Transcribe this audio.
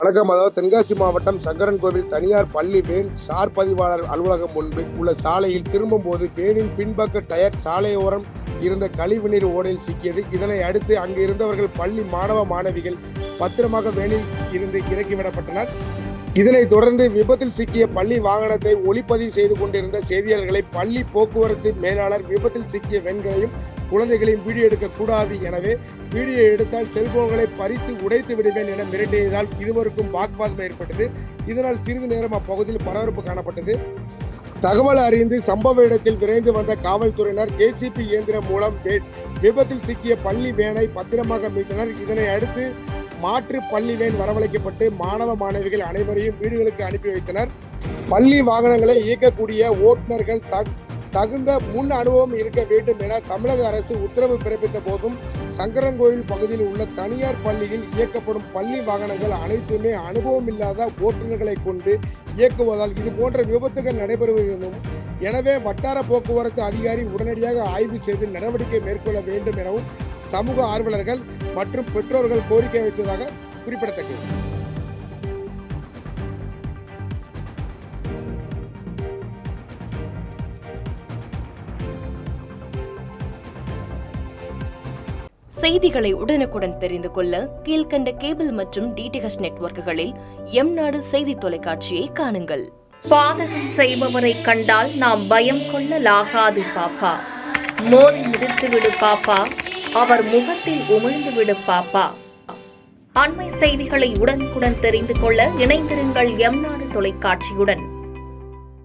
வணக்கம். அதாவது தென்காசி மாவட்டம் சங்கரன்கோவில் தனியார் பள்ளி வேன் சார் பதிவாளர் அலுவலகம் முன்பு உள்ள சாலையில் திரும்பும் போது வேனின் பின்பக்க டயர் சாலையோரம் இருந்த கழிவுநீர் ஓடையில் சிக்கியது. இதனை அடுத்து அங்கு இருந்தவர்கள் பள்ளி மாணவ மாணவிகள் பத்திரமாக வேனில் இருந்து இறக்கிவிடப்பட்டனர். இதனைத் தொடர்ந்து விபத்தில் சிக்கிய பள்ளி வாகனத்தை ஒளிப்பதிவு செய்து கொண்டிருந்த செய்தியாளர்களை பள்ளி போக்குவரத்து மேலாளர் விபத்தில் சிக்கிய வேன்களையும் குழந்தைகளையும் வீடியோ எடுக்கக்கூடாது, எனவே வீடியோ எடுத்தால் செல்போன்களை பறித்து உடைத்து விடுவேன் என மிரட்டியதால் இருவருக்கும் வாக்குவாதம் ஏற்பட்டது. இதனால் சிறிது நேரம் அப்பகுதியில் பரபரப்பு காணப்பட்டது. தகவல் அறிந்து சம்பவ இடத்தில் விரைந்து வந்த காவல்துறையினர் ஜேசிபி இயந்திரம் மூலம் விபத்தில் சிக்கிய பள்ளி வேனை பத்திரமாக மீட்டனர். இதனை அடுத்து மாற்று பள்ளி வேன் வரவழைக்கப்பட்டு மாணவ மாணவிகள் அனைவரையும் வீடுகளுக்கு அனுப்பி வைத்தனர். பள்ளி வாகனங்களை இயக்கக்கூடிய ஓட்டுநர்கள் தகுந்த முன் அனுபவம் இருக்க வேண்டும் என தமிழக அரசு உத்தரவு பிறப்பித்த போதும் சங்கரன்கோவில் பகுதியில் உள்ள தனியார் பள்ளியில் இயக்கப்படும் பள்ளி வாகனங்கள் அனைத்துமே அனுபவம் இல்லாத ஓட்டுநர்களை கொண்டு இயக்குவதால் இது போன்ற விபத்துகள் நடைபெறுவதும், எனவே வட்டார போக்குவரத்து அதிகாரி உடனடியாக ஆய்வு செய்து நடவடிக்கை மேற்கொள்ள வேண்டும் எனவும் சமூக ஆர்வலர்கள் மற்றும் பெற்றோர்கள் கோரிக்கை வைத்ததாக குறிப்பிடத்தக்கது. செய்திகளை உடனுக்குடன் தெரிந்து கொள்ள கீழ்கண்ட கேபிள் மற்றும் டிடிஎச் நெட்வொர்க்குகளில் எம்நாடு செய்தி தொலைக்காட்சியை காணுங்கள். பாதகம் செய்பவரை கண்டால் நாம் பயம் கொள்ளலாகாது பாப்பா. மோதி மிதித்து விடு பாப்பா, அவர் முகத்தில் உமிழ்ந்து விடு பாப்பா. அண்மை செய்திகளை உடனுக்குடன் தெரிந்து கொள்ள இணைந்திருங்கள் எம்நாடு தொலைக்காட்சியுடன்.